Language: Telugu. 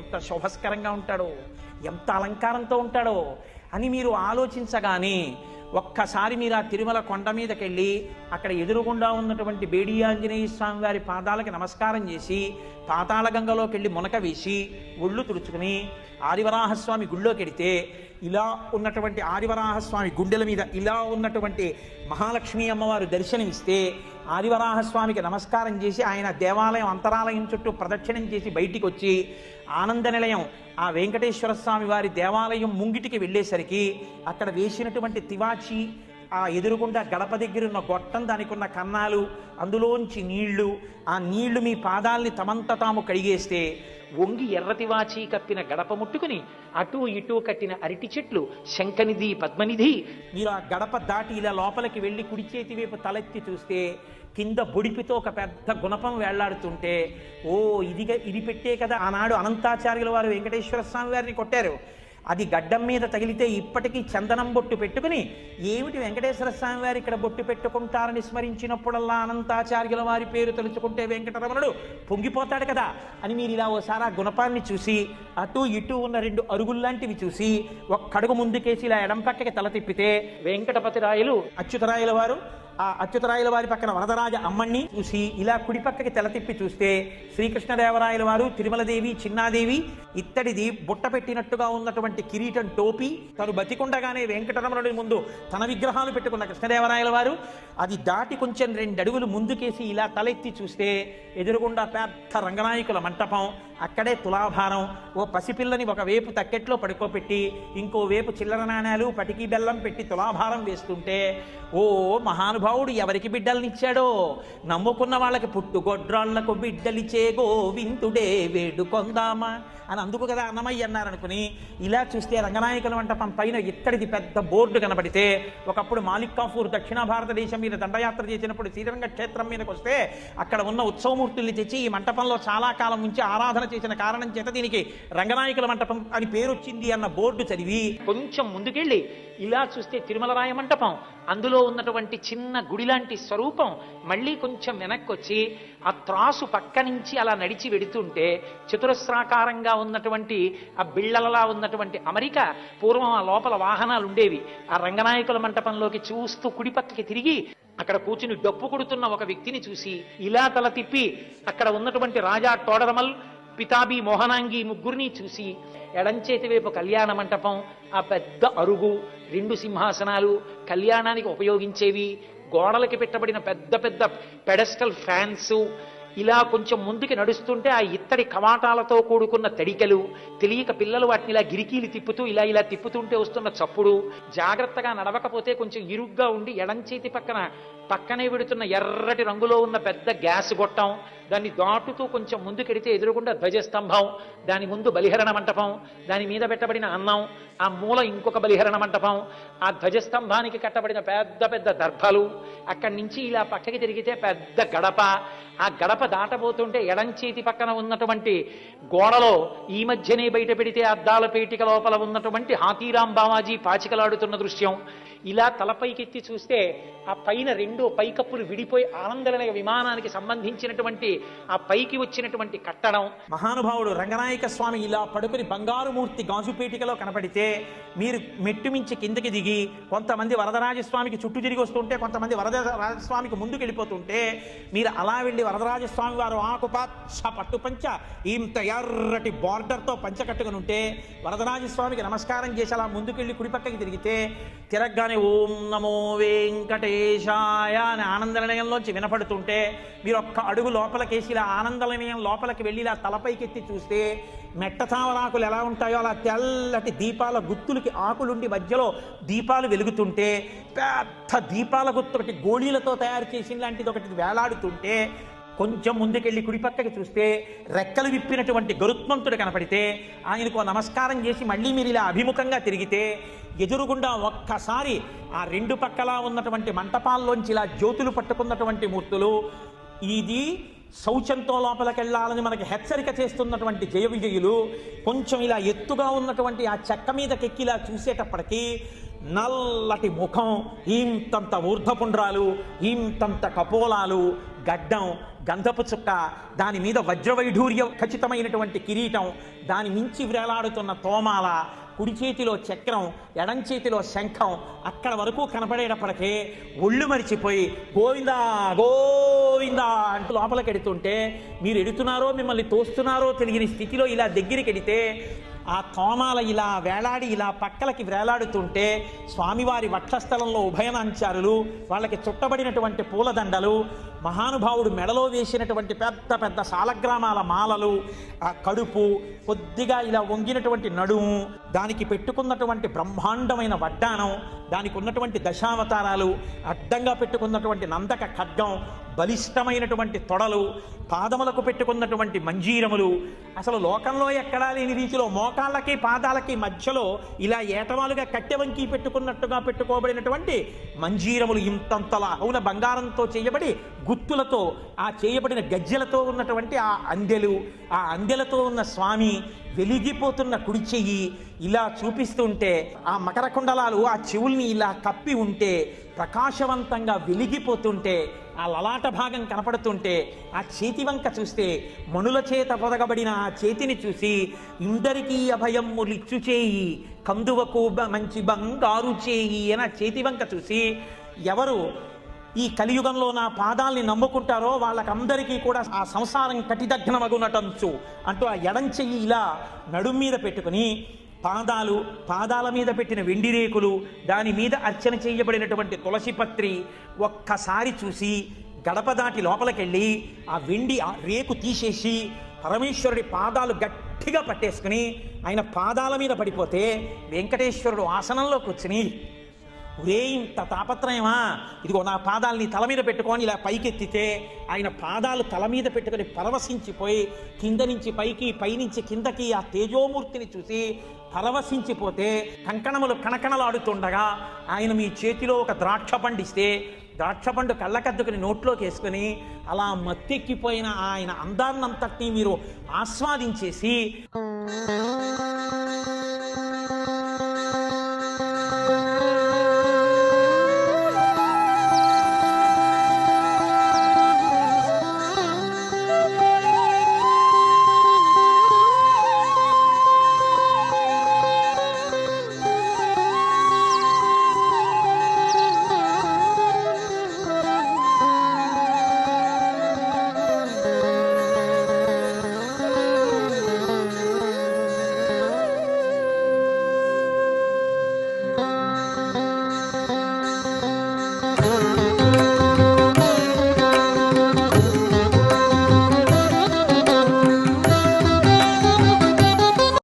ఎంత శోభస్కరంగా ఉంటాడో, ఎంత అలంకారంతో ఉంటాడో అని మీరు ఆలోచించగానే ఒక్కసారి మీరు ఆ తిరుమల కొండ మీదకెళ్ళి అక్కడ ఎదురుగుండా ఉన్నటువంటి బేడి ఆంజనేయ స్వామి వారి పాదాలకి నమస్కారం చేసి పాతాళగంగలోకి వెళ్ళి మునక వేసి ఒళ్ళు తుడుచుకుని ఆదివరాహస్వామి గుళ్ళోకి వెడితే ఇలా ఉన్నటువంటి ఆదివరాహస్వామి గుండెల మీద ఇలా ఉన్నటువంటి మహాలక్ష్మీ అమ్మవారు దర్శనమిస్తే ఆదివరాహస్వామికి నమస్కారం చేసి ఆయన దేవాలయం అంతరాలయం చుట్టూ ప్రదక్షిణం చేసి బయటికి వచ్చి ఆనంద నిలయం ఆ వెంకటేశ్వర స్వామి వారి దేవాలయం ముంగిటికి వెళ్ళేసరికి అక్కడ వేసినటువంటి తివాచి, ఆ ఎదురుగుండా గడప దగ్గరున్న గొట్టం, దానికి ఉన్న కన్నాలు, అందులోంచి నీళ్లు, ఆ నీళ్లు మీ పాదాల్ని తమంత తాము కడిగేస్తే వంగి ఎర్రతివాచి కప్పిన గడప ముట్టుకుని అటూ ఇటూ కట్టిన అరటి చెట్లు, శంఖనిధి, పద్మనిధి, మీరు ఆ గడప దాటి ఇలా లోపలికి వెళ్ళి కుడి చేతి వైపు తలెత్తి చూస్తే కింద బొడిపితో ఒక పెద్ద గుణపం వేళ్లాడుతుంటే, ఓ ఇది పెట్టే కదా ఆనాడు అనంతాచార్యుల వారు వెంకటేశ్వర స్వామి వారిని కొట్టారు. అది గడ్డం మీద తగిలితే ఇప్పటికీ చందనం బొట్టు పెట్టుకుని, ఏమిటి వెంకటేశ్వర స్వామి వారు ఇక్కడ బొట్టు పెట్టుకుంటారని స్మరించినప్పుడల్లా అనంతాచార్యుల వారి పేరు తలుచుకుంటే వెంకటరమణుడు పొంగిపోతాడు కదా అని మీరు ఇలా ఓసారి ఆ గుణపాన్ని చూసి అటు ఇటు ఉన్న 2 అరుగుల్లాంటివి చూసి ఒక్కడుగు ముందుకేసి ఇలా ఎడం పక్కకి తల తిప్పితే వెంకటపతి రాయలు అచ్యుతరాయల వారు, ఆ అచ్యుతరాయల వారి పక్కన వరదరాజ అమ్మణ్ణి చూసి ఇలా కుడి పక్కకి తెల తిప్పి చూస్తే శ్రీకృష్ణదేవరాయల వారు, తిరుమలదేవి, చిన్నాదేవి ఇత్తడిది బుట్ట పెట్టినట్టుగా ఉన్నటువంటి కిరీటం టోపీ, తను బతికుండగానే వెంకటరమణుడి ముందు తన విగ్రహాలు పెట్టుకున్న కృష్ణదేవరాయల వారు, అది దాటి కొంచెం 2 అడుగులు ముందుకేసి ఇలా తలెత్తి చూస్తే ఎదురుగుండా పెద్ద రంగనాయకుల మంటపం, అక్కడే తులాభారం, ఓ పసిపిల్లని ఒక వేపు తక్కెట్లో పడుకోపెట్టి ఇంకో వేపు చిల్లర నాణాలు, పటికీ బెల్లం పెట్టి తులాభారం వేస్తుంటే, ఓ మహానుభావుడు ఎవరికి బిడ్డలనిచ్చాడో, నమ్ముకున్న వాళ్ళకి పుట్టుగొడ్రాళ్లకు బిడ్డలిచే గోవిందుడే వేడుకొందామా అని అందుకు కదా అన్నమయ్య అన్నారనుకుని ఇలా చూస్తే రంగనాయకుల మంటపం పైన ఇత్తడిది పెద్ద బోర్డు కనబడితే, ఒకప్పుడు మాలిక్ కాఫూర్ దక్షిణ భారతదేశం మీద దండయాత్ర చేసినప్పుడు శ్రీరంగ క్షేత్రం మీదకి వస్తే అక్కడ ఉన్న ఉత్సవమూర్తుల్ని తెచ్చి ఈ మంటపంలో చాలా కాలం నుంచి ఆరాధన చేసిన కారణం చేత దీనికి రంగనాయకుల మంటపం అని పేరు వచ్చింది అన్న బోర్డు చదివి కొంచెం ముందుకెళ్ళి ఇలా చూస్తే తిరుమలరాయ మంటపం, అందులో ఉన్నటువంటి చిన్న గుడి లాంటి స్వరూపం, మళ్ళీ కొంచెం వెనక్కి వచ్చి ఆ త్రాసు పక్క నుంచి అలా నడిచి వెడుతుంటే చతురస్రాకారంగా ఉన్నటువంటి ఆ బిళ్ళలలా ఉన్నటువంటి అమరిక, పూర్వం ఆ లోపల వాహనాలు ఉండేవి, ఆ రంగనాయకుల మంటపంలోకి చూస్తూ కుడి పక్కకి తిరిగి అక్కడ కూర్చుని డప్పు కొడుతున్న ఒక వ్యక్తిని చూసి ఇలా తల తిప్పి అక్కడ ఉన్నటువంటి రాజా టోడరమల్, పితాబి, మోహనాంగి ముగ్గురిని చూసి ఎడంచేతి వైపు కళ్యాణ మంటపం, ఆ పెద్ద అరుగు, 2 సింహాసనాలు, కళ్యాణానికి ఉపయోగించేవి, గోడలకి పెట్టబడిన పెద్ద పెద్ద పెడస్టల్ ఫ్యాన్స్, ఇలా కొంచెం ముందుకి నడుస్తుంటే ఆ ఇత్తడి కవాటాలతో కూడుకున్న తడికలు, తెలియక పిల్లలు వాటిని ఇలా గిరికీలు తిప్పుతూ ఇలా తిప్పుతుంటే వస్తున్న చప్పుడు, జాగ్రత్తగా నడవకపోతే కొంచెం ఇరుగ్గా ఉండి ఎడంచేతి పక్కనే విడుతున్న ఎర్రటి రంగులో ఉన్న పెద్ద గ్యాస్ గొట్టం, దాన్ని దాటుతూ కొంచెం ముందుకెడితే ఎదురుగుండా ధ్వజస్తంభం, దాని ముందు బలిహరణ మంటపం, దాని మీద పెట్టబడిన అన్నం, ఆ మూల ఇంకొక బలిహరణ మంటపం, ఆ ధ్వజస్తంభానికి కట్టబడిన పెద్ద పెద్ద దర్భలు, అక్కడి నుంచి ఇలా పక్కకి తిరిగితే పెద్ద గడప, ఆ గడప దాటబోతుంటే ఎడంచేతి పక్కన ఉన్నటువంటి గోడలో ఈ మధ్యనే బయట పెడితే అద్దాల పేటిక లోపల ఉన్నటువంటి హాతీరాం బావాజీ పాచికలాడుతున్న దృశ్యం, ఇలా తలపైకెత్తి చూస్తే ఆ పైన 2 పైకప్పులు విడిపోయి ఆనందలయ విమానానికి సంబంధించినటువంటి ఆ పైకి వచ్చినటువంటి కట్టడం, మహానుభావుడు రంగనాయక స్వామి ఇలా పడుకుని బంగారు మూర్తి గాజుపేటికలో కనపడితే మీరు మెట్టు మించి కిందకి దిగి కొంతమంది వరదరాజస్వామికి చుట్టూ తిరిగి వస్తుంటే కొంతమంది వరదరాజస్వామికి ముందుకు వెళ్ళిపోతుంటే మీరు అలా వెళ్ళి వరదరాజస్వామి వారు ఆకుపచ్చ పట్టుపంచ ఇంత ఎర్రటి బార్డర్తో పంచ కట్టుకుని ఉంటే వరదరాజస్వామికి నమస్కారం చేసి అలా ముందుకెళ్ళి కుడిపక్కకి తిరిగితే తిరగగానే ఓం నమో వెంకటేశాయ అని ఆనందనిలయంలోంచి వినపడుతుంటే మీరు ఒక్క అడుగు లోపలికేసి ఇలా ఆనందనిలయం లోపలికి వెళ్ళి ఇలా తలపైకెత్తి చూస్తే మెట్ట తామరాకులు ఎలా ఉంటాయో అలా తెల్లటి దీపాల గుత్తులకి ఆకులుండి మధ్యలో దీపాలు వెలుగుతుంటే పెద్ద దీపాల గుత్తు ఒకటి గోళీలతో తయారు చేసిన లాంటిది ఒకటి వేలాడుతుంటే కొంచెం ముందుకెళ్ళి కుడిపక్కకి చూస్తే రెక్కలు విప్పినటువంటి గరుత్మంతుడు కనపడితే ఆయనకు నమస్కారం చేసి మళ్ళీ మీరు ఇలా అభిముఖంగా తిరిగితే ఎదురుగుండా ఒక్కసారి ఆ 2 పక్కలా ఉన్నటువంటి మంటపాల్లోంచి ఇలా జ్యోతులు పట్టుకున్నటువంటి మూర్తులు, ఇది శౌచంతో లోపలికెళ్ళాలని మనకి హెచ్చరిక చేస్తున్నటువంటి జయ విజయులు, కొంచెం ఇలా ఎత్తుగా ఉన్నటువంటి ఆ చెక్క మీదకెక్కి ఇలా చూసేటప్పటికీ నల్లటి ముఖం, ఇంతంత ఊర్ధపుండ్రాలు, ఇంతంత కపోలాలు, గడ్డం, గంధపు చుక్క, దాని మీద వజ్రవైఢూర్య ఖచ్చితమైనటువంటి కిరీటం, దాని మించి వ్రేలాడుతున్న తోమాల, కుడి చేతిలో చక్రం, ఎడం చేతిలో శంఖం, అక్కడ వరకు కనపడేటప్పటికే ఒళ్ళు మరిచిపోయి గోవిందా గోవిందా అంటూ లోపలికి ఎడుతుంటే, మీరు ఎడుతున్నారో మిమ్మల్ని తోస్తున్నారో తెలియని స్థితిలో ఇలా దగ్గరికి ఎడితే ఆ తోమాల ఇలా వేలాడి ఇలా పక్కలకి వేలాడుతుంటే స్వామివారి వక్షస్థలంలో ఉభయనాంచారులు, వాళ్ళకి చుట్టబడినటువంటి పూలదండలు, మహానుభావుడు మెడలో వేసినటువంటి పెద్ద పెద్ద సాలగ్రామాల మాలలు, ఆ కడుపు, కొద్దిగా ఇలా వంగినటువంటి నడుము, దానికి పెట్టుకున్నటువంటి బ్రహ్మాండమైన వడ్డానం, దానికి ఉన్నటువంటి దశావతారాలు, అడ్డంగా పెట్టుకున్నటువంటి నందక ఖడ్గం, బలిష్టమైనటువంటి తొడలు, పాదములకు పెట్టుకున్నటువంటి మంజీరములు, అసలు లోకంలో ఎక్కడా లేని రీతిలో మోకాళ్ళకి పాదాలకి మధ్యలో ఇలా ఏటవాలుగా కట్టెవంకి పెట్టుకున్నట్టుగా పెట్టుకోబడినటువంటి మంజీరములు, ఇంతంతలా అవున బంగారంతో చేయబడి గుత్తులతో ఆ చేయబడిన గజ్జెలతో ఉన్నటువంటి ఆ అందెలతో ఉన్న స్వామి వెలిగిపోతున్న కుడి చెయ్యి ఇలా చూపిస్తుంటే, ఆ మకర కుండలాలు ఆ చెవుల్ని ఇలా కప్పి ఉంటే ప్రకాశవంతంగా వెలిగిపోతుంటే, ఆ లలాట భాగం కనపడుతుంటే, ఆ చేతి వంక చూస్తే మణుల చేత పొదగబడిన ఆ చేతిని చూసి ఇందరికీ అభయమ్ములిచ్చు చేయి కందువకు మంచి బంగారు చేయి అని ఆ చేతి వంక చూసి, ఎవరు ఈ కలియుగంలో నా పాదాల్ని నమ్ముకుంటారో వాళ్ళకందరికీ కూడా ఆ సంసారం కటిదగ్నమగునటంచు అంటూ ఆ ఎడం చెయ్యి ఇలా నడుం మీద పెట్టుకుని పాదాల మీద పెట్టిన వెండి రేకులు, దాని మీద అర్చన చేయబడినటువంటి తులసిపత్రి ఒక్కసారి చూసి గడప దాటి లోపలికెళ్ళి ఆ వెండి రేకు తీసేసి పరమేశ్వరుడి పాదాలు గట్టిగా పట్టేసుకుని ఆయన పాదాల మీద పడిపోతే వెంకటేశ్వరుడు ఆసనంలో కూర్చుని, ఒరే ఇంత తాపత్రయమా, ఇదిగో నా పాదాలని తల మీద పెట్టుకొని ఇలా పైకెత్తితే ఆయన పాదాలు తల మీద పెట్టుకొని పరవశించిపోయి కింద నుంచి పైకి, పైనుంచి కిందకి ఆ తేజోమూర్తిని చూసి పరవశించిపోతే కంకణములు కణకణలాడుతుండగా ఆయన మీ చేతిలో ఒక ద్రాక్ష పండిస్తే ద్రాక్షపండు కళ్ళకద్దుకుని నోట్లోకి వేసుకుని అలా మత్తెక్కిపోయిన ఆయన అందాన్నంతటినీ మీరు ఆస్వాదించేసి